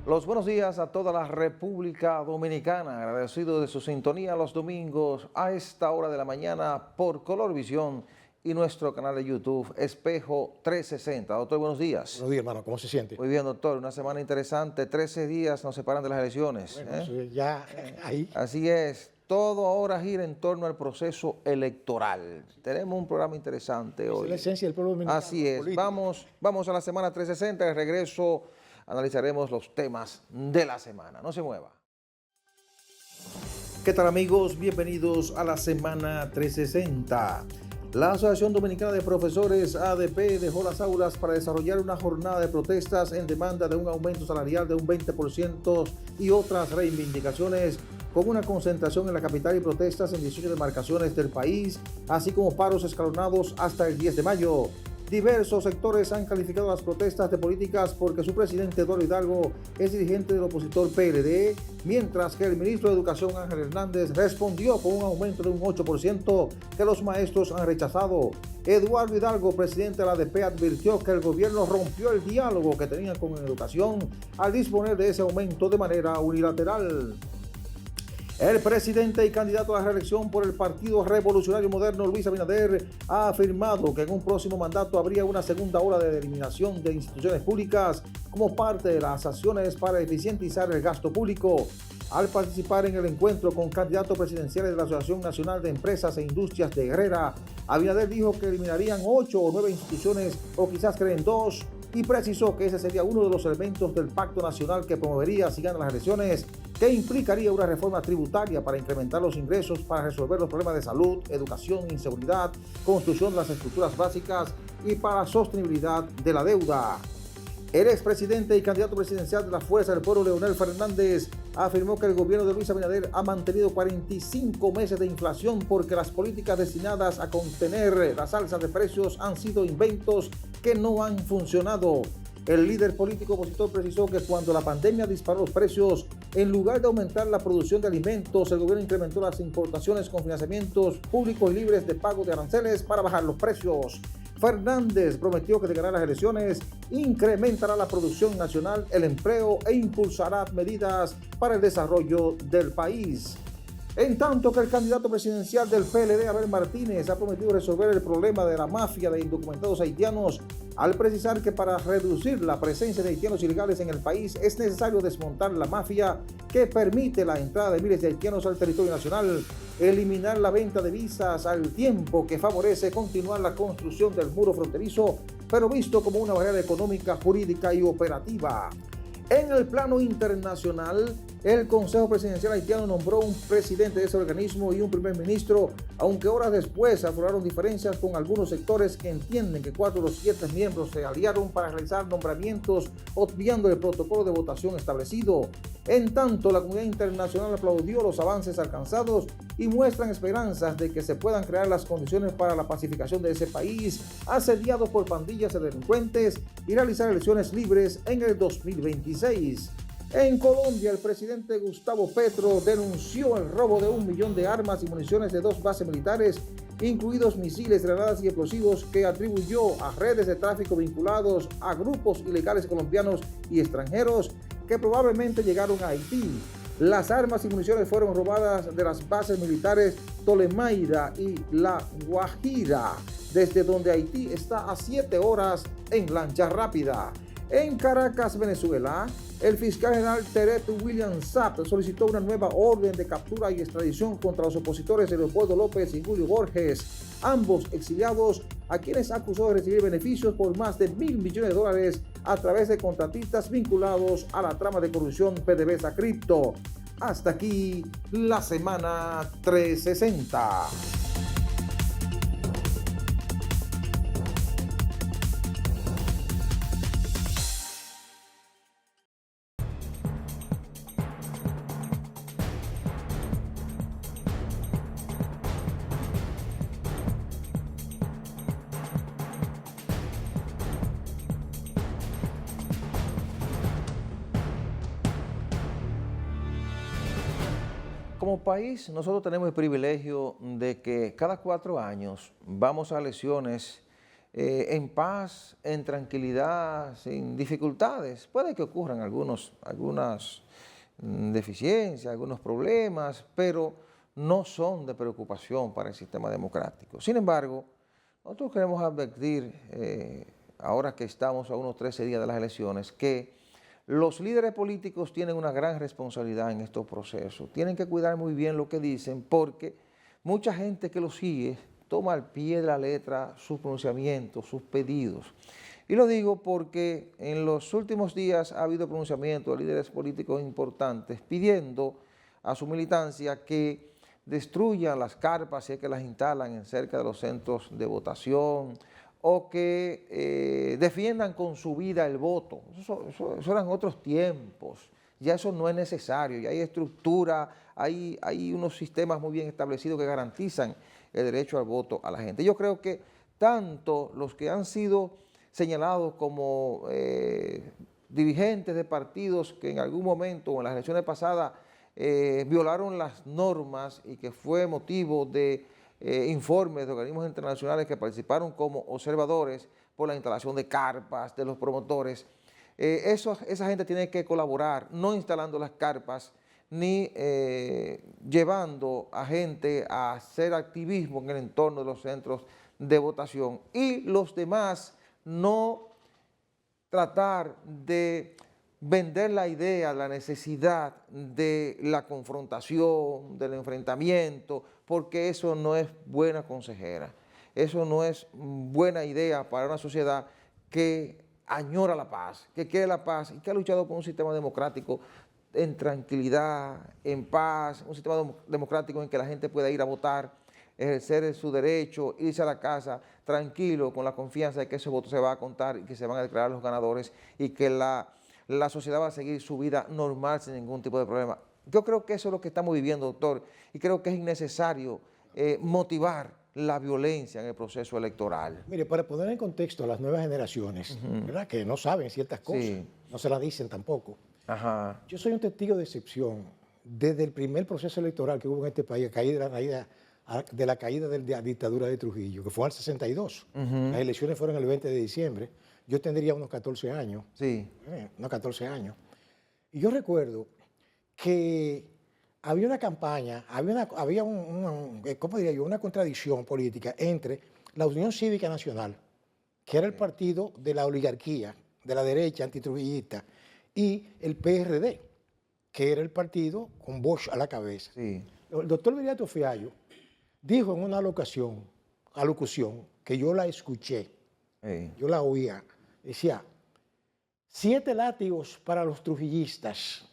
Los buenos días a toda la República Dominicana, agradecido de su sintonía los domingos a esta hora de la mañana por Colorvisión y nuestro canal de YouTube Espejo 360. Doctor, buenos días. Buenos días, hermano, ¿cómo se siente? Muy bien, doctor, una semana interesante, 13 días nos separan de las elecciones. Bueno, ya ahí. Así es, todo ahora gira en torno al proceso electoral. Tenemos un programa interesante hoy. Es la esencia del pueblo dominicano. Así es, vamos a la semana 360, de regreso analizaremos los temas de la semana. No se mueva. ¿Qué tal, amigos? Bienvenidos a la semana 360. La Asociación Dominicana de Profesores, ADP, dejó las aulas para desarrollar una jornada de protestas en demanda de un aumento salarial de un 20% y otras reivindicaciones, con una concentración en la capital y protestas en 18 demarcaciones del país, así como paros escalonados hasta el 10 de mayo. Diversos sectores han calificado las protestas de políticas porque su presidente, Eduardo Hidalgo, es dirigente del opositor PLD, mientras que el ministro de Educación, Ángel Hernández, respondió con un aumento de un 8% que los maestros han rechazado. Eduardo Hidalgo, presidente de la ADP, advirtió que el gobierno rompió el diálogo que tenían con educación al disponer de ese aumento de manera unilateral. El presidente y candidato a la reelección por el Partido Revolucionario Moderno, Luis Abinader, ha afirmado que en un próximo mandato habría una segunda ola de eliminación de instituciones públicas como parte de las acciones para eficientizar el gasto público. Al participar en el encuentro con candidatos presidenciales de la Asociación Nacional de Empresas e Industrias de Herrera, Abinader dijo que eliminarían 8 o 9 instituciones o quizás creen 2, y precisó que ese sería uno de los elementos del pacto nacional que promovería si ganan las elecciones, que implicaría una reforma tributaria para incrementar los ingresos para resolver los problemas de salud, educación, inseguridad, construcción de las estructuras básicas y para la sostenibilidad de la deuda. El expresidente y candidato presidencial de la Fuerza del Pueblo, Leonel Fernández, afirmó que el gobierno de Luis Abinader ha mantenido 45 meses de inflación porque las políticas destinadas a contener las alzas de precios han sido inventos que no han funcionado. El líder político opositor precisó que cuando la pandemia disparó los precios, en lugar de aumentar la producción de alimentos, el gobierno incrementó las importaciones con financiamientos públicos y libres de pago de aranceles para bajar los precios. Fernández prometió que de ganar las elecciones incrementará la producción nacional, el empleo e impulsará medidas para el desarrollo del país. En tanto que el candidato presidencial del PLD, Abel Martínez, ha prometido resolver el problema de la mafia de indocumentados haitianos, al precisar que para reducir la presencia de haitianos ilegales en el país es necesario desmontar la mafia que permite la entrada de miles de haitianos al territorio nacional, eliminar la venta de visas al tiempo que favorece continuar la construcción del muro fronterizo, pero visto como una barrera económica, jurídica y operativa. En el plano internacional, el Consejo Presidencial Haitiano nombró un presidente de ese organismo y un primer ministro, aunque horas después afloraron diferencias con algunos sectores que entienden que 4 de los 7 miembros se aliaron para realizar nombramientos obviando el protocolo de votación establecido. En tanto, la comunidad internacional aplaudió los avances alcanzados y muestran esperanzas de que se puedan crear las condiciones para la pacificación de ese país, asediado por pandillas de delincuentes, y realizar elecciones libres en el 2026. En Colombia, el presidente Gustavo Petro denunció el robo de 1 millón de armas y municiones de 2 bases militares, incluidos misiles, granadas y explosivos, que atribuyó a redes de tráfico vinculados a grupos ilegales colombianos y extranjeros que probablemente llegaron a Haití. Las armas y municiones fueron robadas de las bases militares Tolemaida y La Guajira, desde donde Haití está a 7 horas en lancha rápida. En Caracas, Venezuela, el fiscal general Teret William Saab solicitó una nueva orden de captura y extradición contra los opositores Leopoldo López y Julio Borges, ambos exiliados, a quienes acusó de recibir beneficios por más de $1.000 millones a través de contratistas vinculados a la trama de corrupción PDVSA Cripto. Hasta aquí la semana 360. Como país, nosotros tenemos el privilegio de que cada 4 años vamos a elecciones en paz, en tranquilidad, sin dificultades. Puede que ocurran algunas deficiencias, algunos problemas, pero no son de preocupación para el sistema democrático. Sin embargo, nosotros queremos advertir, ahora que estamos a unos 13 días de las elecciones, que los líderes políticos tienen una gran responsabilidad en estos procesos. Tienen que cuidar muy bien lo que dicen, porque mucha gente que los sigue toma al pie de la letra sus pronunciamientos, sus pedidos. Y lo digo porque en los últimos días ha habido pronunciamientos de líderes políticos importantes pidiendo a su militancia que destruyan las carpas si es que las instalan en cerca de los centros de votación, o que defiendan con su vida el voto. Eso eran otros tiempos, ya eso no es necesario, ya hay estructura, hay unos sistemas muy bien establecidos que garantizan el derecho al voto a la gente. Yo creo que tanto los que han sido señalados como dirigentes de partidos que en algún momento o en las elecciones pasadas violaron las normas y que fue motivo de informes de organismos internacionales que participaron como observadores por la instalación de carpas de los promotores. Esa gente tiene que colaborar, no instalando las carpas ni llevando a gente a hacer activismo en el entorno de los centros de votación. Y los demás no tratar de vender la idea, la necesidad de la confrontación, del enfrentamiento, porque eso no es buena consejera. Eso no es buena idea para una sociedad que añora la paz, que quiere la paz y que ha luchado por un sistema democrático en tranquilidad, en paz, un sistema democrático en que la gente pueda ir a votar, ejercer su derecho, irse a la casa tranquilo, con la confianza de que ese voto se va a contar y que se van a declarar los ganadores y que la sociedad va a seguir su vida normal sin ningún tipo de problema. Yo creo que eso es lo que estamos viviendo, doctor, y creo que es innecesario motivar la violencia en el proceso electoral. Mire, para poner en contexto a las nuevas generaciones, ¿verdad? Que no saben ciertas cosas, Sí. no se las dicen tampoco. Ajá. Yo soy un testigo de excepción. Desde el primer proceso electoral que hubo en este país, de la caída de la dictadura de Trujillo, que fue en el 62. Las elecciones fueron el 20 de diciembre. Yo tendría unos 14 años. Sí. Unos 14 años. Y yo recuerdo que había una campaña, había ¿cómo diría yo? Una contradicción política entre la Unión Cívica Nacional, que era el partido de la oligarquía, de la derecha antitrujillista, y el PRD, que era el partido con Bosch a la cabeza. Sí. El doctor Viriato Fiallo dijo en una alocución que yo la escuché, yo la oía, decía, 7 látigos para los trujillistas.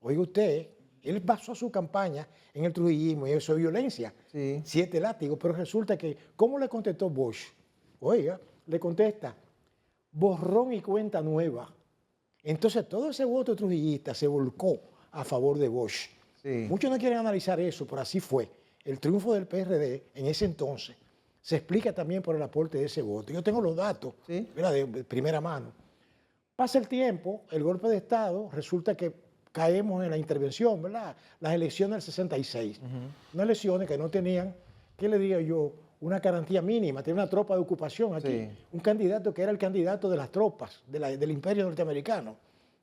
Oiga usted, él basó su campaña en el trujillismo y eso es violencia. Sí. 7 látigos, pero resulta que, ¿cómo le contestó Bosch? Oiga, le contesta, borrón y cuenta nueva. Entonces todo ese voto trujillista se volcó a favor de Bosch. Sí. Muchos no quieren analizar eso, pero así fue. El triunfo del PRD en ese entonces se explica también por el aporte de ese voto. Yo tengo los datos, Sí. ¿verdad? De primera mano. Pasa el tiempo, el golpe de Estado, resulta que caemos en la intervención, ¿verdad? Las elecciones del 66. Unas elecciones que no tenían, ¿qué le digo yo? Una garantía mínima, tenía una tropa de ocupación aquí. Sí. Un candidato que era el candidato de las tropas del imperio norteamericano,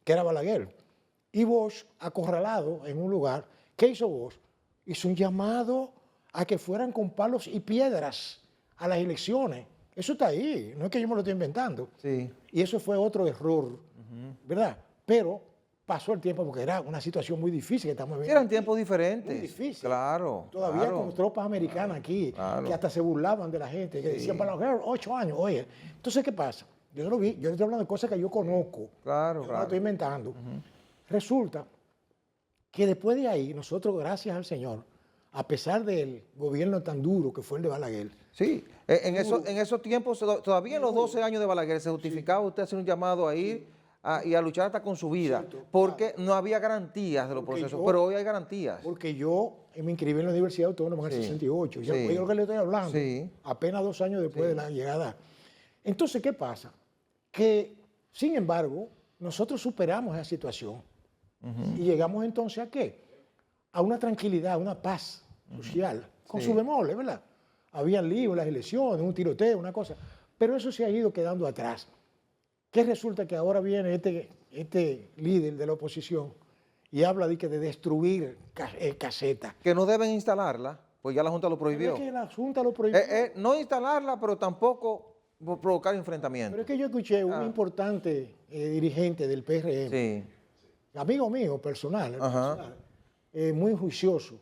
que era Balaguer. Y Bosch, acorralado en un lugar, ¿qué hizo Bosch? Hizo un llamado a que fueran con palos y piedras a las elecciones. Eso está ahí, no es que yo me lo estoy inventando. Sí. Y eso fue otro error, ¿verdad? Pero pasó el tiempo porque era una situación muy difícil que estamos Sí, viviendo. eran tiempos diferentes. Muy difícil. Claro. Todavía claro. con tropas americanas aquí, Claro. que hasta se burlaban de la gente, que decían, Balaguer, 8 años, oye. Entonces, ¿qué pasa? Yo no lo vi, yo estoy hablando de cosas que yo conozco. Claro, Yo no claro. lo estoy inventando. Resulta que después de ahí, nosotros, gracias al Señor, a pesar del gobierno tan duro que fue el de Balaguer, Sí, en esos tiempos, todavía en los 12 años de Balaguer, se justificaba usted hacer un llamado a ir y a luchar hasta con su vida, Cierto, porque no había garantías de los Porque procesos, yo- pero hoy hay garantías. porque yo me inscribí en la Universidad Autónoma en el Sí, 68. Ya, sí. oye lo que le estoy hablando. Sí. Apenas 2 años después de la llegada. Entonces, ¿qué pasa? Que, sin embargo, nosotros superamos esa situación. Y llegamos entonces a qué? A una tranquilidad, a una paz social, con Sí. su bemoles, ¿verdad? Había líos en las elecciones, un tiroteo, una cosa. pero eso se ha ido quedando atrás. ¿Qué resulta? Que ahora viene este líder de la oposición y habla de destruir casetas. Que no deben instalarla, pues ya la Junta lo prohibió. Pero es que la Junta lo prohibió. No instalarla, pero tampoco provocar enfrentamiento. Pero es que yo escuché un importante dirigente del PRM, Sí. amigo mío personal, muy juicioso,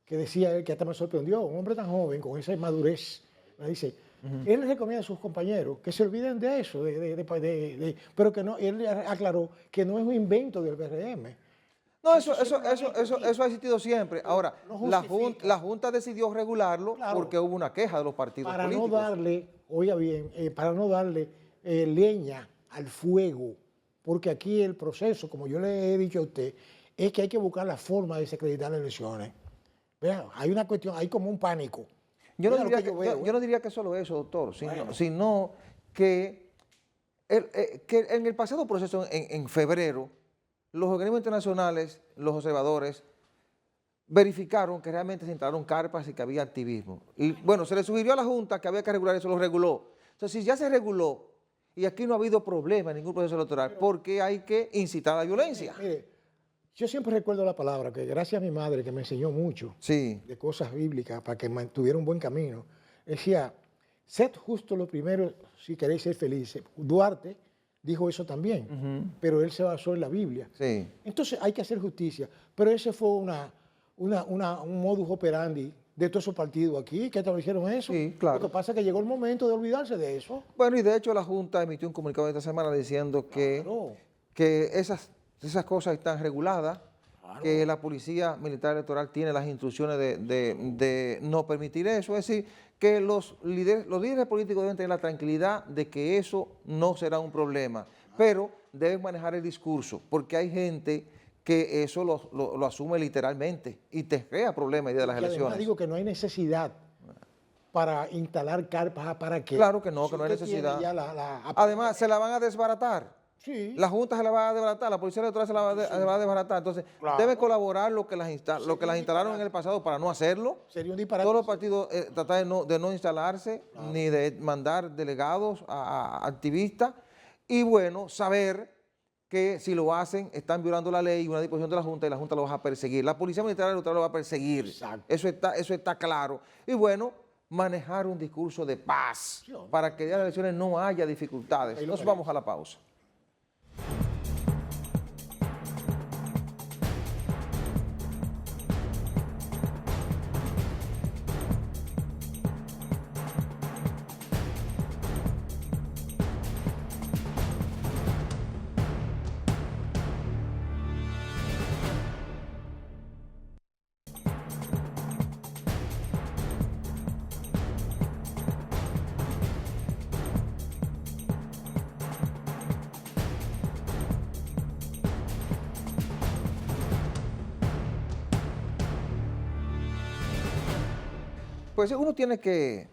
que decía él, que hasta me sorprendió, un hombre tan joven, con esa madurez, me dice, él recomienda a sus compañeros que se olviden de eso, pero que no, él aclaró que no es un invento del PRM. No, eso ha existido siempre. Ahora, no la Junta decidió regularlo porque hubo una queja de los partidos políticos. No darle, oiga bien, para no darle leña al fuego, porque aquí el proceso, como yo le he dicho a usted, es que hay que buscar la forma de desacreditar las elecciones. Vean, hay una cuestión, hay como un pánico. Yo no diría que solo eso, doctor, sino que en el pasado proceso, en febrero, los organismos internacionales, los observadores, verificaron que realmente se instalaron carpas y que había activismo. Y bueno, se le sugirió a la Junta que había que regular eso, lo reguló. Entonces, si ya se reguló y aquí no ha habido problema en ningún proceso electoral, ¿por qué hay que incitar a la violencia? Mire, yo siempre recuerdo la palabra, que gracias a mi madre, que me enseñó mucho de cosas bíblicas para que mantuviera un buen camino, decía, sed justo lo primero si queréis ser felices. Duarte dijo eso también, pero él se basó en la Biblia. Sí. Entonces hay que hacer justicia, pero ese fue un modus operandi de todos esos partidos aquí, que establecieron eso. Sí, claro. Lo que pasa es que llegó el momento de olvidarse de eso. Bueno, y de hecho la Junta emitió un comunicado esta semana diciendo que esas cosas están reguladas, que la Policía Militar Electoral tiene las instrucciones de no permitir eso. Es decir, que los líderes políticos deben tener la tranquilidad de que eso no será un problema, pero deben manejar el discurso, porque hay gente que eso lo asume literalmente y te crea problemas el día de las elecciones. Además digo que no hay necesidad para instalar carpas. ¿Para qué? Claro que no, que no hay necesidad. Además, se la van a desbaratar. Sí. La Junta se la va a desbaratar, la Policía Electoral se la va a desbaratar. Entonces, debe colaborar lo que las instalaron en el pasado para no hacerlo. Sería un disparate. Todos los partidos tratar de no instalarse, ni de mandar delegados a activistas. Y bueno, saber que si lo hacen, están violando la ley y una disposición de la Junta, y la Junta lo va a perseguir. La Policía Militar Electoral lo va a perseguir. Exacto. Eso está claro. Y bueno, manejar un discurso de paz para que en las elecciones no haya dificultades. Nos vamos a la pausa. Pues uno tiene que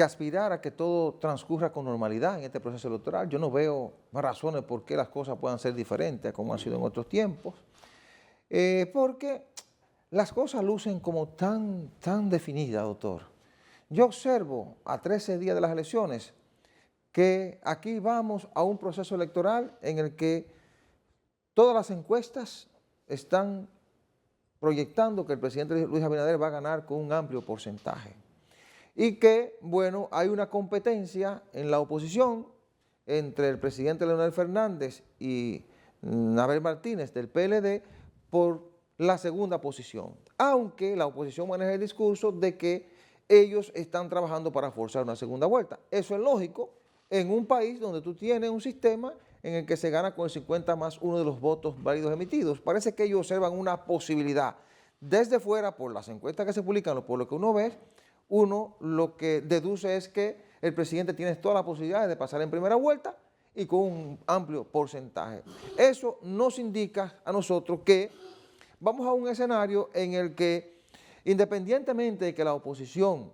aspirar a que todo transcurra con normalidad en este proceso electoral. Yo no veo razones por qué las cosas puedan ser diferentes a como han sido en otros tiempos, porque las cosas lucen como tan definidas, doctor. Yo observo a 13 días de las elecciones que aquí vamos a un proceso electoral en el que todas las encuestas están proyectando que el presidente Luis Abinader va a ganar con un amplio porcentaje. Y que, bueno, hay una competencia en la oposición entre el presidente Leonel Fernández y Abel Martínez del PLD por la segunda posición. Aunque la oposición maneja el discurso de que ellos están trabajando para forzar una segunda vuelta. Eso es lógico en un país donde tú tienes un sistema en el que se gana con el 50+1 de los votos válidos emitidos. Parece que ellos observan una posibilidad. Desde fuera, por las encuestas que se publican o por lo que uno ve, uno lo que deduce es que el presidente tiene todas las posibilidades de pasar en primera vuelta y con un amplio porcentaje. Eso nos indica a nosotros que vamos a un escenario en el que, independientemente de que la oposición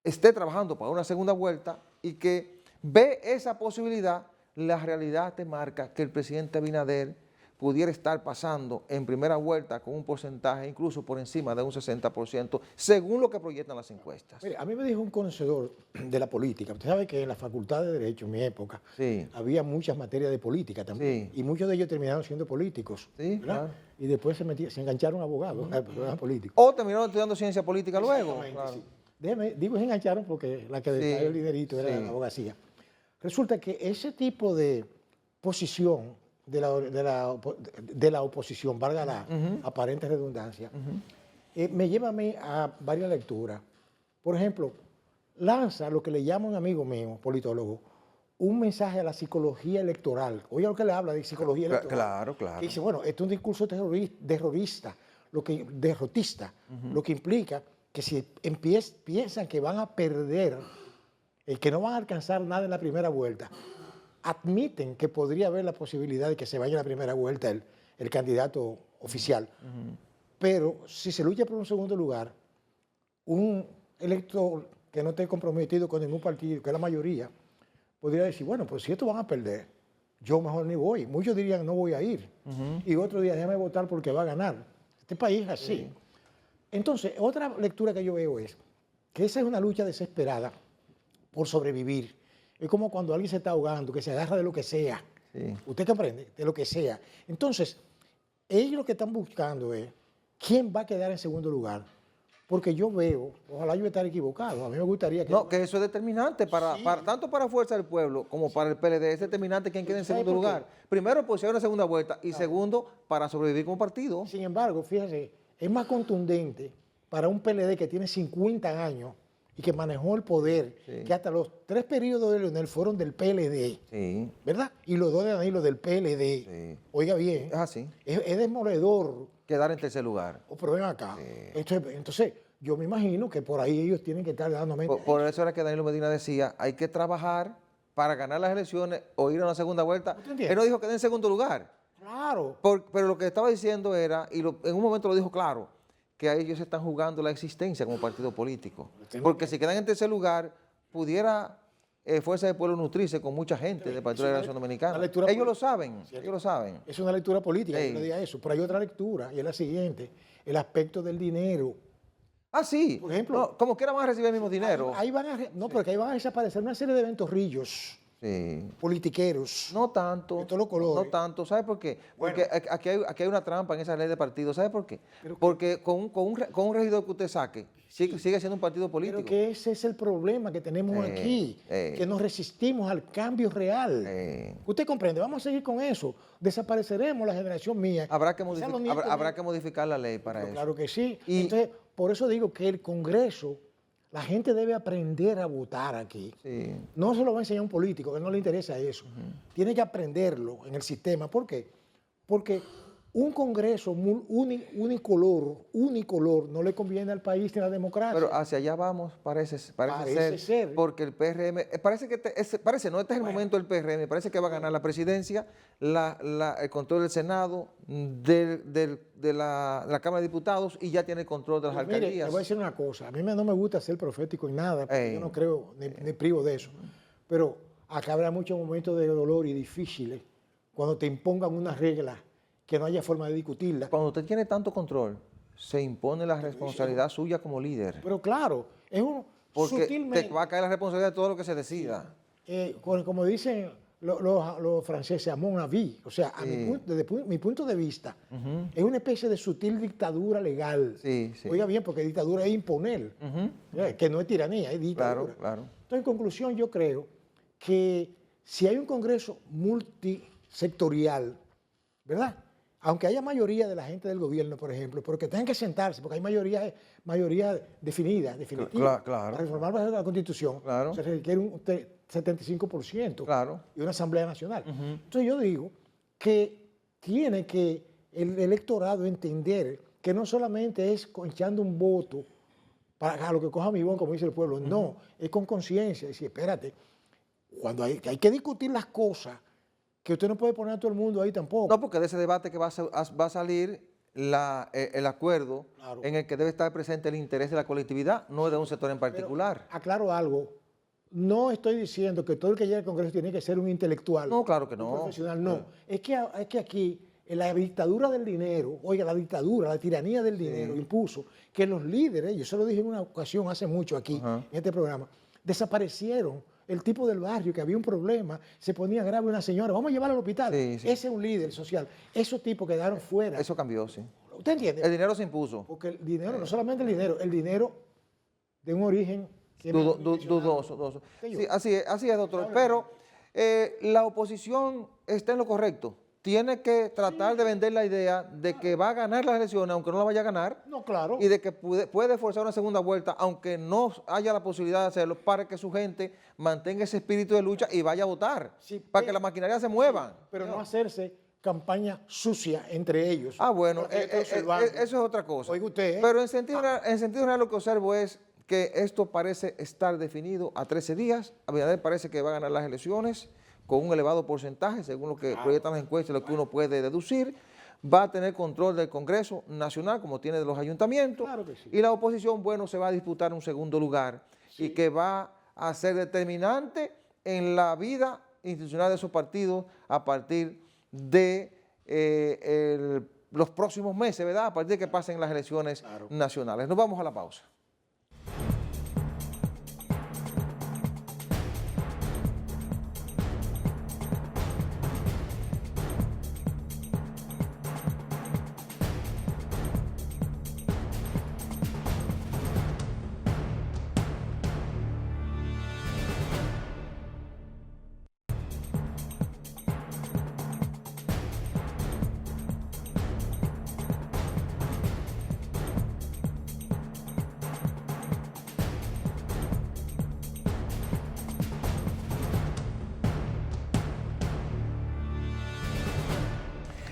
esté trabajando para una segunda vuelta y que ve esa posibilidad, la realidad te marca que el presidente Abinader pudiera estar pasando en primera vuelta con un porcentaje incluso por encima de un 60%, según lo que proyectan las encuestas. Mire, a mí me dijo un conocedor de la política. Usted sabe que en la Facultad de Derecho, en mi época, Sí. había muchas materias de política también. Sí. Y muchos de ellos terminaron siendo políticos. Sí, ¿verdad? claro. Y después se engancharon abogados, pero eran políticos. O terminaron estudiando ciencia política luego. Exactamente, Claro. sí. Digo se engancharon porque la que decayó el dinerito era sí. la abogacía. Resulta que ese tipo de posición de la oposición, valga la aparente redundancia, me lleva a mí a varias lecturas. Por ejemplo, lanza lo que le llama un amigo mío, politólogo, un mensaje a la psicología electoral. Oiga lo que le habla de psicología electoral. Claro, claro. Que dice, bueno, esto es un discurso derrotista, lo que implica que si piensan que van a perder, que no van a alcanzar nada en la primera vuelta, admiten que podría haber la posibilidad de que se vaya en la primera vuelta el candidato oficial. Pero si se lucha por un segundo lugar, un elector que no esté comprometido con ningún partido, que es la mayoría, podría decir, bueno, pues si estos van a perder, yo mejor ni voy. Muchos dirían, no voy a ir. Y otros días, déjame votar porque va a ganar. Este país es así. Sí. Entonces, otra lectura que yo veo es que esa es una lucha desesperada por sobrevivir. Es como cuando alguien se está ahogando, que se agarra de lo que sea. Sí. ¿Usted comprende? De lo que sea. Entonces, ellos lo que están buscando es quién va a quedar en segundo lugar. Porque yo veo, ojalá yo estar equivocado, a mí me gustaría que... No, que eso es determinante, tanto para Fuerza del Pueblo como para el PLD, es determinante quién quede en segundo lugar. Primero, pues si hay una segunda vuelta, y segundo, para sobrevivir como partido. Sin embargo, fíjese, es más contundente para un PLD que tiene 50 años y que manejó el poder, que hasta los 3 periodos de Leonel fueron del PLD, ¿verdad? Y los 2 de Danilo del PLD. Oiga bien, es así. Es demoledor quedar en tercer lugar. Pero ven acá. Entonces, yo me imagino que por ahí ellos tienen que estar dando mente. Por eso era que Danilo Medina decía, hay que trabajar para ganar las elecciones o ir a una segunda vuelta. Él no dijo que en segundo lugar. Claro. Pero lo que estaba diciendo era, y en un momento lo dijo claro, que a ellos están jugando la existencia como partido político. Porque si quedan en tercer lugar, pudiera Fuerza del Pueblo nutrirse con mucha gente del Partido de la Liberación Dominicana. Ellos lo saben, ellos lo saben. Es una lectura política, yo no diga eso. Pero hay otra lectura, y es la siguiente, el aspecto del dinero. Ah, sí. Por ejemplo, no, como quiera van a recibir el mismo dinero. Porque ahí van a desaparecer una serie de ventorrillos politiqueros. No tanto. De todos los colores. No tanto. ¿Sabe por qué? Porque aquí hay una trampa en esa ley de partido. ¿Sabe por qué? Porque con un regidor que usted saque, sigue siendo un partido político. Pero que ese es el problema que tenemos aquí, que nos resistimos al cambio real. Usted comprende, vamos a seguir con eso. Desapareceremos la generación mía. Habrá que modificar la ley para eso. Claro que sí. Entonces, por eso digo que el Congreso, la gente debe aprender a votar aquí. No se lo va a enseñar un político, que no le interesa eso. Tiene que aprenderlo en el sistema. ¿Por qué? Porque un Congreso unicolor no le conviene al país ni a la democracia. Pero hacia allá vamos, parece ser. Porque el PRM, este es el momento del PRM, parece que va a ganar la presidencia, el control del Senado, de la Cámara de Diputados, y ya tiene el control de las alcaldías. Mire, le voy a decir una cosa, a mí no me gusta ser profético en nada, porque yo no creo ni privo de eso, pero acá habrá muchos momentos de dolor y difíciles cuando te impongan una regla que no haya forma de discutirla. Cuando usted tiene tanto control, se impone la responsabilidad suya como líder. Pero claro, es un porque sutilmente, te va a caer la responsabilidad de todo lo que se decida. Como dicen los franceses, à mon avis, o sea, desde mi punto de vista, es una especie de sutil dictadura legal. Oiga bien, porque dictadura es imponer, que no es tiranía, es dictadura. Claro. Entonces, en conclusión, yo creo que si hay un Congreso multisectorial, ¿verdad? Aunque haya mayoría de la gente del gobierno, por ejemplo, pero que tengan que sentarse, porque hay mayoría definitiva, claro. Para reformar la Constitución, se requiere un 75% y una Asamblea Nacional. Entonces yo digo que tiene que el electorado entender que no solamente es echando un voto para lo que coja mi voto, como dice el pueblo, no, es con conciencia, decir, espérate, cuando hay que discutir las cosas, que usted no puede poner a todo el mundo ahí tampoco. No, porque de ese debate que va a salir el acuerdo en el que debe estar presente el interés de la colectividad, no de un sector en particular. Pero, aclaro algo, no estoy diciendo que todo el que llegue al Congreso tiene que ser un intelectual. No, claro que no. Un profesional, no. Es que aquí la dictadura del dinero, oiga, la dictadura, la tiranía del dinero impuso que los líderes, yo se lo dije en una ocasión hace mucho aquí, en este programa, desaparecieron. El tipo del barrio que había un problema, se ponía grave una señora, vamos a llevarla al hospital. Sí, sí. Ese es un líder social. Esos tipos quedaron fuera. Eso cambió, sí. ¿Usted entiende? El dinero se impuso. Porque el dinero, no solamente el dinero de un origen Dudoso. Sí, así es, doctor. Pero la oposición está en lo correcto. Tiene que tratar de vender la idea de que va a ganar las elecciones, aunque no la vaya a ganar. No, claro. Y de que puede forzar una segunda vuelta, aunque no haya la posibilidad de hacerlo, para que su gente mantenga ese espíritu de lucha y vaya a votar. Sí, para que la maquinaria se mueva. Pero no hacerse campaña sucia entre ellos. Ah, bueno, eso es otra cosa. Oiga usted, Pero en sentido general lo que observo es que esto parece estar definido a 13 días. Abinader parece que va a ganar las elecciones con un elevado porcentaje, según lo que proyectan las encuestas, lo que uno puede deducir. Va a tener control del Congreso Nacional, como tiene de los ayuntamientos. Claro que sí. Y la oposición, bueno, se va a disputar un segundo lugar y que va a ser determinante en la vida institucional de esos partidos a partir de los próximos meses, ¿verdad? A partir de que pasen las elecciones nacionales. Nos vamos a la pausa.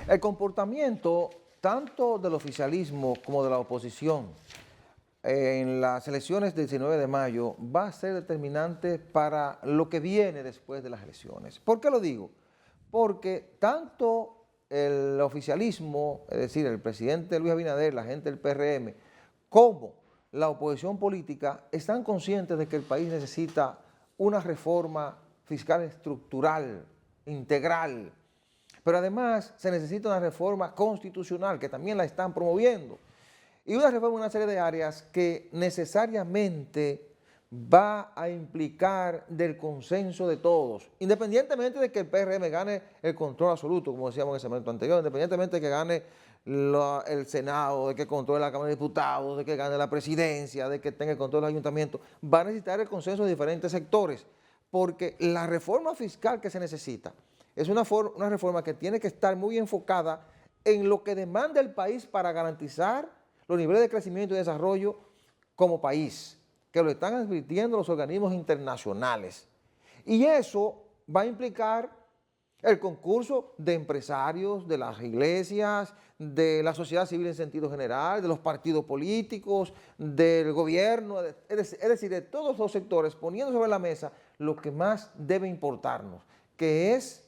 El comportamiento tanto del oficialismo como de la oposición en las elecciones del 19 de mayo va a ser determinante para lo que viene después de las elecciones. ¿Por qué lo digo? Porque tanto el oficialismo, es decir, el presidente Luis Abinader, la gente del PRM, como la oposición política están conscientes de que el país necesita una reforma fiscal estructural, integral, pero además se necesita una reforma constitucional que también la están promoviendo y una reforma en una serie de áreas que necesariamente va a implicar del consenso de todos, independientemente de que el PRM gane el control absoluto, como decíamos en el segmento anterior, independientemente de que gane el Senado, de que controle la Cámara de Diputados, de que gane la presidencia, de que tenga el control del ayuntamiento, va a necesitar el consenso de diferentes sectores, porque la reforma fiscal que se necesita es una reforma que tiene que estar muy enfocada en lo que demanda el país para garantizar los niveles de crecimiento y desarrollo como país, que lo están advirtiendo los organismos internacionales. Y eso va a implicar el concurso de empresarios, de las iglesias, de la sociedad civil en sentido general, de los partidos políticos, del gobierno, es decir, de todos los sectores, poniendo sobre la mesa lo que más debe importarnos, que es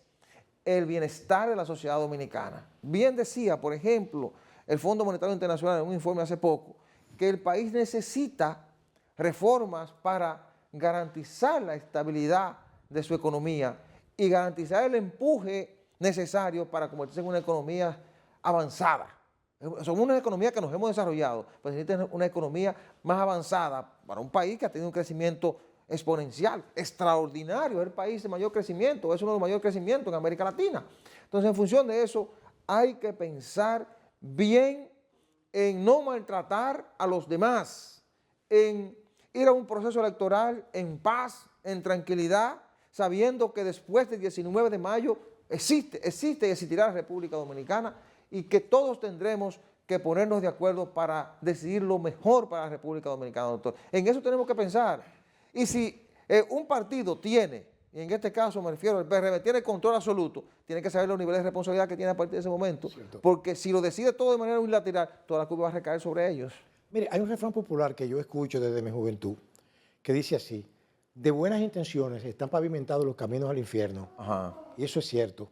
el bienestar de la sociedad dominicana. Bien decía, por ejemplo, el Fondo Monetario Internacional en un informe hace poco, que el país necesita reformas para garantizar la estabilidad de su economía y garantizar el empuje necesario para convertirse en una economía avanzada. Somos una economía que nos hemos desarrollado, pero necesita una economía más avanzada para un país que ha tenido un crecimiento exponencial, extraordinario, es el país de mayor crecimiento, es uno de los mayores crecimientos en América Latina. Entonces, en función de eso, hay que pensar bien en no maltratar a los demás, en ir a un proceso electoral en paz, en tranquilidad, sabiendo que después del 19 de mayo existe y existirá la República Dominicana y que todos tendremos que ponernos de acuerdo para decidir lo mejor para la República Dominicana, doctor. En eso tenemos que pensar. Y si un partido tiene, y en este caso me refiero al PRM, tiene control absoluto, tiene que saber los niveles de responsabilidad que tiene a partir de ese momento, porque si lo decide todo de manera unilateral, toda la culpa va a recaer sobre ellos. Mire, hay un refrán popular que yo escucho desde mi juventud, que dice así: de buenas intenciones están pavimentados los caminos al infierno. Ajá. Y eso es cierto.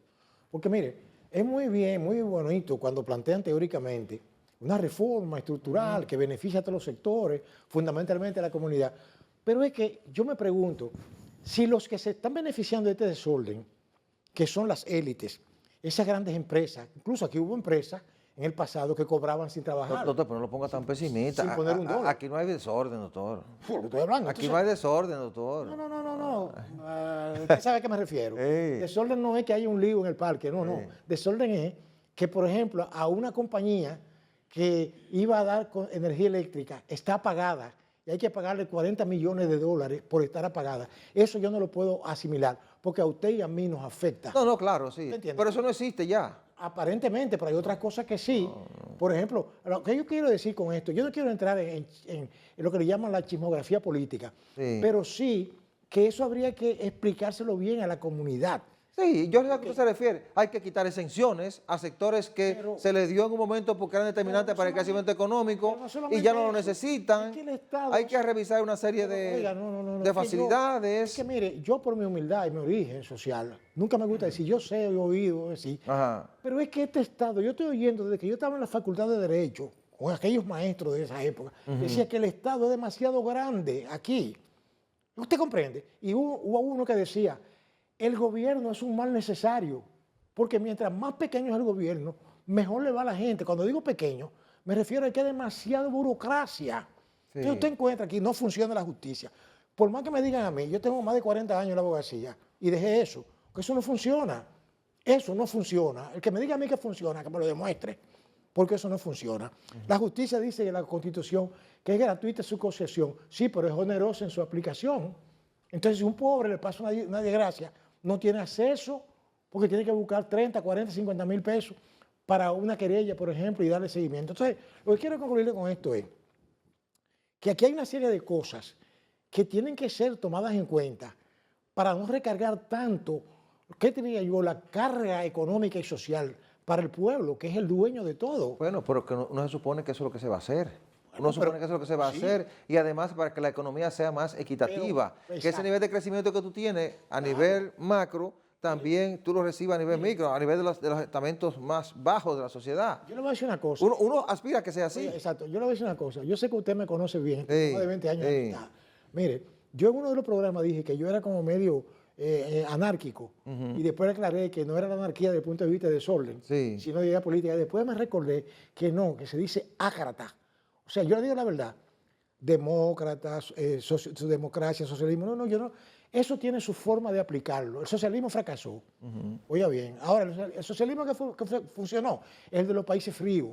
Porque mire, es muy bien, muy bonito cuando plantean teóricamente una reforma estructural que beneficia a todos los sectores, fundamentalmente a la comunidad. Pero es que yo me pregunto, si los que se están beneficiando de este desorden, que son las élites, esas grandes empresas, incluso aquí hubo empresas en el pasado que cobraban sin trabajar. Doctor, pero no lo ponga tan pesimista. Sin poner un dólar. Aquí no hay desorden, doctor. Lo que estoy hablando. Aquí Entonces, no hay desorden, doctor. no. Usted sabe a qué me refiero. Ey. Desorden no es que haya un lío en el parque, no. Desorden es que, por ejemplo, a una compañía que iba a dar energía eléctrica está apagada y hay que pagarle 40 millones de dólares por estar apagada. Eso yo no lo puedo asimilar, porque a usted y a mí nos afecta. No, claro, sí. ¿Te entiendes? Pero eso no existe ya. Aparentemente, pero hay otras cosas que sí. Por ejemplo, lo que yo quiero decir con esto, yo no quiero entrar en lo que le llaman la chismografía política, Sí. pero sí que eso habría que explicárselo bien a la comunidad. Sí, yo sé a qué usted se refiere. Hay que quitar exenciones a sectores que Pero- se les dio en un momento porque eran determinantes Pero no para el crecimiento económico pero no solamente y ya no lo eso. necesitan. Es que el Estado- Hay que revisar una serie de, Oiga, no, de es que facilidades. es que mire, yo por mi humildad y mi origen social, nunca me gusta decir, yo sé, he oído decir, Ajá. pero es que este Estado, yo estoy oyendo desde que yo estaba en la Facultad de Derecho, con aquellos maestros de esa época, decía que el Estado es demasiado grande aquí. ¿Usted comprende? Y hubo uno que decía, el gobierno es un mal necesario, porque mientras más pequeño es el gobierno, mejor le va a la gente. Cuando digo pequeño, me refiero a que hay demasiada burocracia. Sí. Entonces usted encuentra aquí, no funciona la justicia. Por más que me digan a mí, yo tengo más de 40 años en la abogacía y dejé eso, que eso no funciona. Eso no funciona. El que me diga a mí que funciona, que me lo demuestre, porque eso no funciona. La justicia dice en la Constitución que es gratuita su concesión, sí, pero es onerosa en su aplicación. Entonces, si un pobre le pasa una desgracia, no tiene acceso, porque tiene que buscar 30, 40, 50 mil pesos para una querella, por ejemplo, y darle seguimiento. Entonces, lo que quiero concluir con esto es que aquí hay una serie de cosas que tienen que ser tomadas en cuenta para no recargar tanto, ¿qué diría yo?, la carga económica y social para el pueblo, que es el dueño de todo. Bueno, pero que no se supone que eso es lo que se va a hacer. Bueno, Uno supone pero- que eso es lo que se va a sí. hacer y además para que la economía sea más equitativa, que ese exacto. nivel de crecimiento que tú tienes a nivel macro, también tú lo recibas a nivel micro, a nivel de los estamentos más bajos de la sociedad. Yo le voy a decir una cosa. Uno aspira a que sea así. Exacto, yo le voy a decir una cosa. Yo sé que usted me conoce bien, Sí, más de 20 años sí. de amistad. Mire, yo en uno de los programas dije que yo era como medio anárquico y después aclaré que no era la anarquía desde el punto de vista de desorden, Sí. sino de idea política. Y después me recordé que no, que se dice ácrata. O sea, yo le digo la verdad, demócratas, democracia, socialismo, no, yo no. Eso tiene su forma de aplicarlo. El socialismo fracasó. Oiga bien, ahora el socialismo que funcionó es el de los países fríos,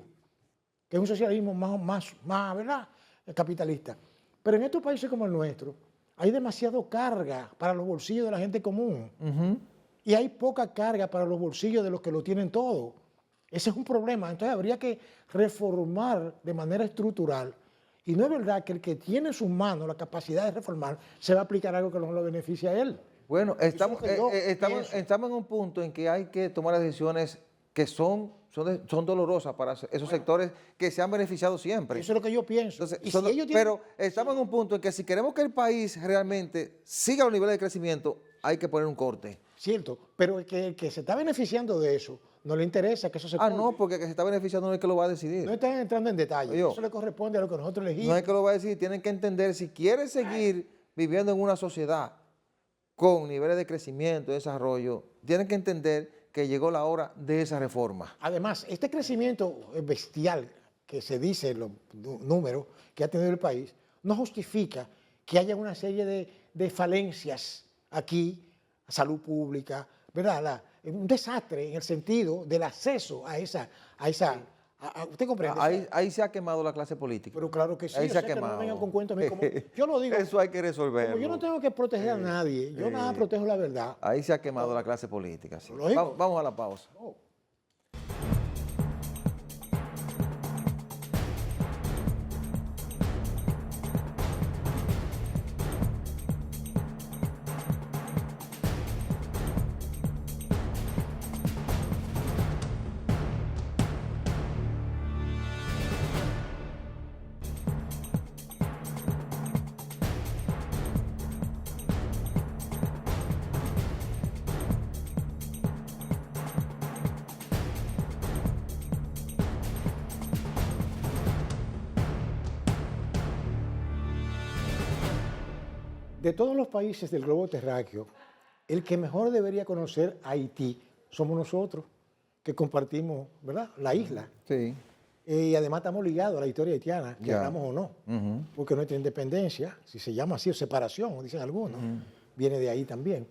que es un socialismo más ¿verdad?, capitalista. Pero en estos países como el nuestro, hay demasiado carga para los bolsillos de la gente común. Y hay poca carga para los bolsillos de los que lo tienen todo. Ese es un problema. Entonces habría que reformar de manera estructural. Y no es verdad que el que tiene en sus manos la capacidad de reformar se va a aplicar algo que no lo beneficie a él. Bueno, estamos, es lo que yo estamos, pienso. estamos en un punto en que hay que tomar las decisiones que son dolorosas para esos sectores que se han beneficiado siempre. Eso es lo que yo pienso. Entonces, Y si ellos tienen- pero estamos en un punto en que si queremos que el país realmente siga los niveles de crecimiento, hay que poner un corte. Cierto, pero el que se está beneficiando de eso, no le interesa que eso se corte. No, porque el que se está beneficiando no es el que lo va a decidir. No están entrando en detalle. Oye, Eso le corresponde a lo que nosotros elegimos. No es que lo va a decidir, tienen que entender si quieren seguir viviendo en una sociedad con niveles de crecimiento, de desarrollo, tienen que entender que llegó la hora de esa reforma. Además, este crecimiento bestial que se dice en los números que ha tenido el país, no justifica que haya una serie de falencias aquí, salud pública, ¿verdad? Un desastre en el sentido del acceso a esa ¿usted comprende? Ahí se ha quemado la clase política. Pero claro que sí, Ahí o se ha sea, que no quemado. vengan con cuentos a mí como, yo lo digo, Eso hay que resolverlo. como yo no tengo que proteger a nadie, yo nada protejo la verdad. Ahí se ha quemado la clase política. Sí. Lógico. Vamos a la pausa. No. De todos los países del globo terráqueo, el que mejor debería conocer a Haití somos nosotros. que compartimos, ¿verdad?, la isla. Sí. Y además estamos ligados a la historia haitiana, Ya. queramos o no, porque nuestra independencia, si se llama así, o separación, como dicen algunos, viene de ahí también.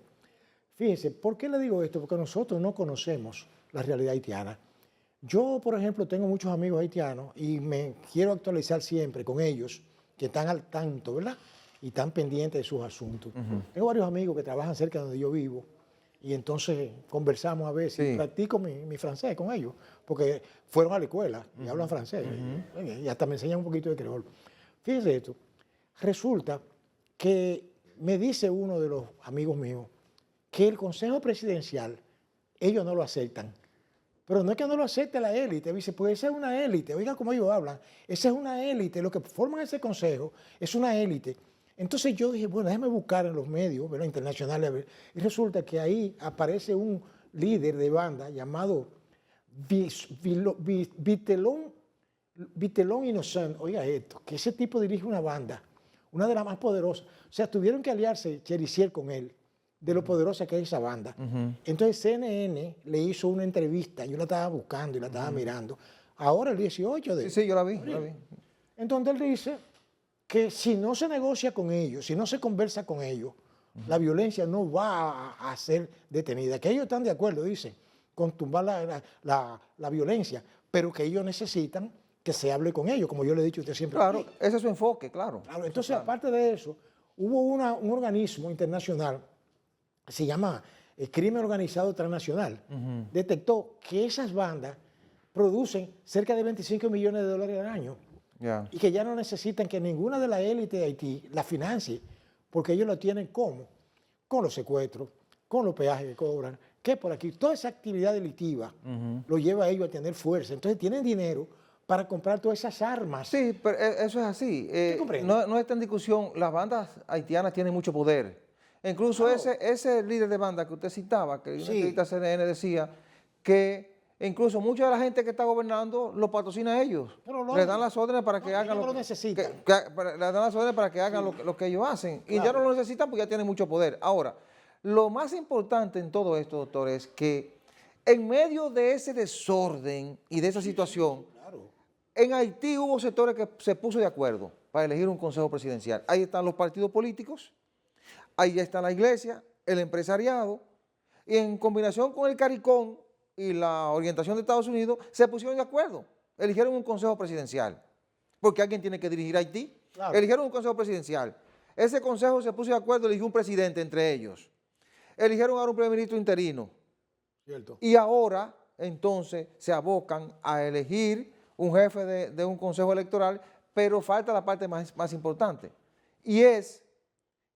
Fíjense, ¿por qué le digo esto? Porque nosotros no conocemos la realidad haitiana. Yo, por ejemplo, tengo muchos amigos haitianos y me quiero actualizar siempre con ellos, que están al tanto, ¿verdad? Y están pendientes de sus asuntos. Tengo varios amigos que trabajan cerca de donde yo vivo y entonces conversamos a veces, Sí. y practico mi francés con ellos, porque fueron a la escuela y hablan francés y hasta me enseñan un poquito de creol. Fíjense esto, resulta que me dice uno de los amigos míos que el Consejo Presidencial, ellos no lo aceptan. Pero no es que no lo acepte la élite, dice, pues esa es una élite, oigan cómo ellos hablan, esa es una élite, lo que forman ese consejo es una élite. Entonces yo dije, bueno, déjame buscar en los medios, ¿verdad?, internacionales, a ver, y resulta que ahí aparece un líder de banda llamado Vitelón Innocent, oiga esto, que ese tipo dirige una banda, una de las más poderosas, o sea, tuvieron que aliarse Cherisier con él, de lo poderosa que es esa banda. Entonces CNN le hizo una entrevista, yo la estaba buscando y la estaba mirando, ahora el 18 de... Sí, yo la vi, yo la vi. Entonces él dice que si no se negocia con ellos, si no se conversa con ellos, la violencia no va a ser detenida, que ellos están de acuerdo, dicen, con tumbar la violencia, pero que ellos necesitan que se hable con ellos, como yo le he dicho a usted siempre. Claro, aquí. ese es su enfoque, claro. Claro, entonces, aparte de eso, hubo un organismo internacional, se llama Crimen Organizado Transnacional, detectó que esas bandas producen cerca de 25 millones de dólares al año Ya. y que ya no necesitan que ninguna de la élite de Haití la financie, porque ellos lo tienen ¿cómo? Con los secuestros, con los peajes que cobran, que por aquí, toda esa actividad delictiva lo lleva a ellos a tener fuerza. Entonces tienen dinero para comprar todas esas armas. Sí, pero eso es así. comprende? No está en discusión, las bandas haitianas tienen mucho poder. Incluso Claro. ese líder de banda que usted citaba, que en una Sí. entrevista a CNN decía que incluso mucha de la gente que está gobernando lo patrocina a ellos. Pero Les dan las órdenes para no, que ellos hagan no lo necesitan. les dan las órdenes para que hagan lo que ellos hacen. Y ya Claro. no lo necesitan porque ya tienen mucho poder. Ahora, lo más importante en todo esto, doctor, es que en medio de ese desorden y de esa situación, Claro. en Haití hubo sectores que se puso de acuerdo para elegir un consejo presidencial. Ahí están los partidos políticos, ahí está la iglesia, el empresariado, y en combinación con el CARICOM y la orientación de Estados Unidos, se pusieron de acuerdo, eligieron un consejo presidencial, porque alguien tiene que dirigir Haití. Claro. Eligieron un consejo presidencial. Ese consejo se puso de acuerdo, eligió un presidente entre ellos. Eligieron ahora un primer ministro interino. Cierto. Y ahora, entonces, se abocan a elegir un jefe de un consejo electoral, pero falta la parte más importante. Y es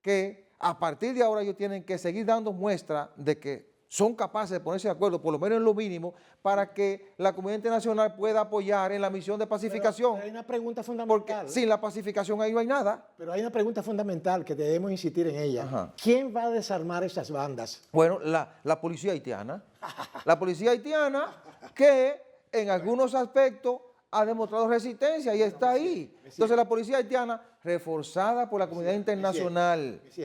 que a partir de ahora ellos tienen que seguir dando muestra de que son capaces de ponerse de acuerdo, por lo menos en lo mínimo, para que la comunidad internacional pueda apoyar en la misión de pacificación. Pero hay una pregunta Porque fundamental. sin la pacificación ahí no hay nada. Pero hay una pregunta fundamental que debemos insistir en ella. Ajá. ¿Quién va a desarmar esas bandas? Bueno, la policía haitiana. La policía haitiana que en algunos aspectos ha demostrado resistencia y está ahí. Entonces la policía haitiana reforzada por la comunidad internacional. Sí,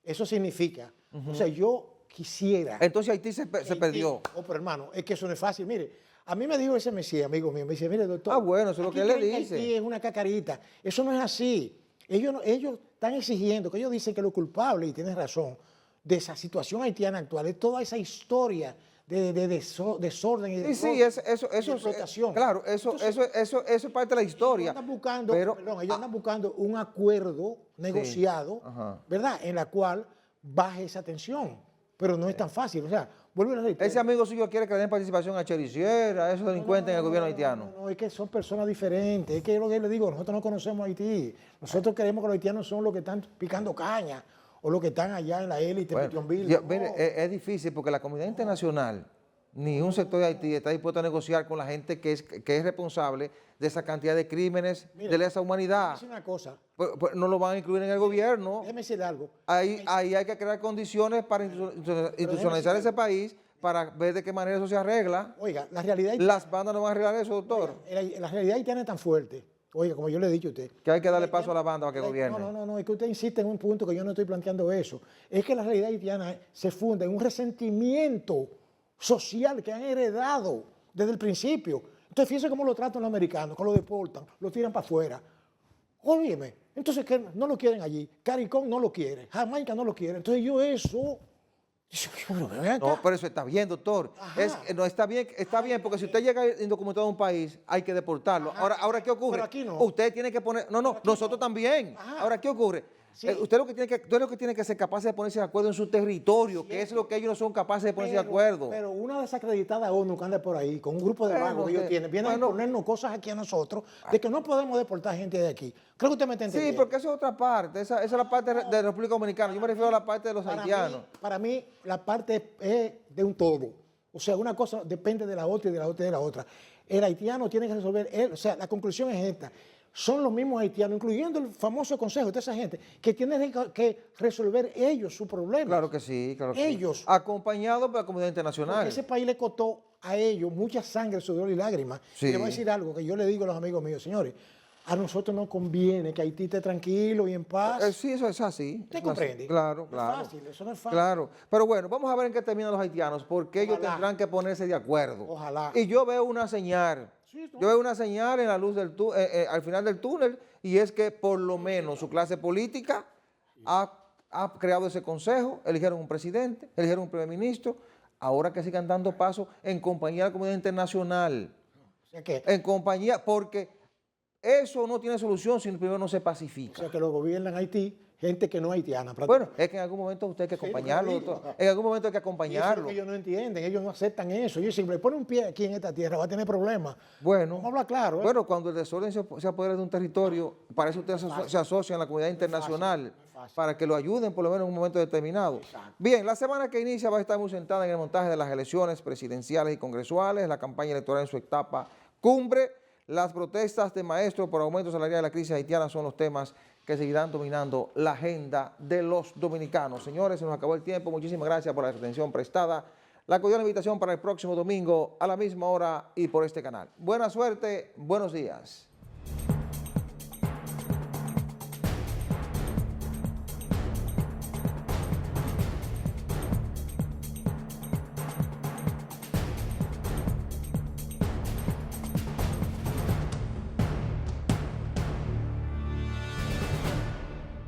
eso significa, o sea, yo quisiera... Entonces Haití se perdió. Oh, pero hermano, es que eso no es fácil. Mire, a mí me dijo ese Mesías, amigo mío, me dice, mire, doctor... Ah, bueno, eso es lo aquí que él le creen que dice. Haití es una cacarita. Eso no es así. Ellos están exigiendo, que ellos dicen que lo culpable, y tienes razón, de esa situación haitiana actual, es toda esa historia de desorden y de, Sí, eso explotación. claro, eso es parte de la historia. Ellos andan buscando, Pero, ellos andan buscando un acuerdo negociado, Ajá. ¿verdad? En la cual baje esa tensión. Pero no es tan fácil. O sea, vuelvo a repetir. ese amigo suyo quiere que le den participación a Cherisier, a esos delincuentes en el gobierno haitiano. No, es que son personas diferentes. Es que lo que le digo, nosotros no conocemos Haití. Nosotros creemos que los haitianos son los que están picando caña o los que están allá en la élite, Bueno, Petionville. No. mire, es difícil porque la comunidad internacional, ni un sector de Haití está dispuesto a negociar con la gente que es responsable de esa cantidad de crímenes Mira, de lesa humanidad. Es una cosa. Pues no lo van a incluir en el gobierno. Déjeme decirle algo. Ahí hay que crear condiciones para institucionalizar ese país, para ver de qué manera eso se arregla. Oiga, la realidad, Las bandas no van a arreglar eso, doctor. la realidad haitiana es tan fuerte. Oiga, como yo le he dicho a usted. Que hay que darle paso a la banda para que gobierne. No, es que usted insiste en un punto que yo no estoy planteando eso. Es que la realidad haitiana se funda en un resentimiento social que han heredado desde el principio. Entonces, fíjense cómo lo tratan los americanos, que lo deportan, lo tiran para afuera. Óyeme, entonces que no lo quieren allí, Caricón no lo quiere, Jamaica no lo quiere. Entonces yo eso... No, pero eso está bien, doctor. No está bien, porque si usted llega indocumentado a un país, hay que deportarlo. Ahora, ¿qué ocurre? Pero aquí no. Usted tiene que poner, nosotros también. Ahora, ¿qué ocurre? Sí. Usted lo que tiene que ser capaz de ponerse de acuerdo en su territorio, que es lo que ellos no son capaces de ponerse de acuerdo. Pero una desacreditada ONU que anda por ahí, con un grupo de vagos que ellos tienen, vienen a ponernos cosas aquí a nosotros, de que no podemos deportar gente de aquí. Creo que usted me está entendiendo. Sí, porque eso es otra parte, esa es la parte de la República Dominicana. Yo me refiero a la parte de los haitianos. Para mí, la parte es de un todo. O sea, una cosa depende de la otra y de la otra y de la otra. El haitiano tiene que resolver él. O sea, la conclusión es esta. Son los mismos haitianos, incluyendo el famoso consejo de esa gente, que tienen que resolver ellos su problema. Claro que sí, claro que ellos, sí. Acompañados por la comunidad internacional. Porque ese país le costó a ellos mucha sangre, sudor y lágrimas. Sí. Y le voy a decir algo que yo le digo a los amigos míos, señores, a nosotros nos conviene que Haití esté tranquilo y en paz. Sí, eso es así. ¿Usted comprende? Claro, No claro. es fácil, eso no es fácil. Claro. Pero bueno, vamos a ver en qué terminan los haitianos, porque ellos Ojalá. tendrán que ponerse de acuerdo. Ojalá. Y yo veo una señal. Sí, ¿no? Yo veo una señal en la luz al final del túnel, y es que por lo menos su clase política ha creado ese consejo, eligieron un presidente, eligieron un primer ministro, ahora que sigan dando pasos en compañía de la comunidad internacional. O sea que, En compañía, porque eso no tiene solución si primero no se pacifica. lo gobiernan Haití, gente que no es haitiana. Bueno, es que en algún momento usted hay que acompañarlo, lo digo. doctor. En algún momento hay que Y eso es lo acompañarlo. que ellos no entienden, ellos no aceptan eso. Ellos si le pone un pie aquí en esta tierra va a tener problemas. Bueno, Vamos a hablar claro. ¿eh? bueno, cuando el desorden se apodera de un territorio, para eso ustedes se asocian a la comunidad internacional, fácil. para que lo ayuden por lo menos en un momento determinado. Exacto. Bien, la semana que inicia va a estar muy sentada en el montaje de las elecciones presidenciales y congresuales, la campaña electoral en su etapa cumbre. Las protestas de maestros por aumento salarial de la crisis haitiana son los temas que seguirán dominando la agenda de los dominicanos. Señores, se nos acabó el tiempo. Muchísimas gracias por la atención prestada. La cordial invitación para el próximo domingo a la misma hora y por este canal. Buena suerte, buenos días.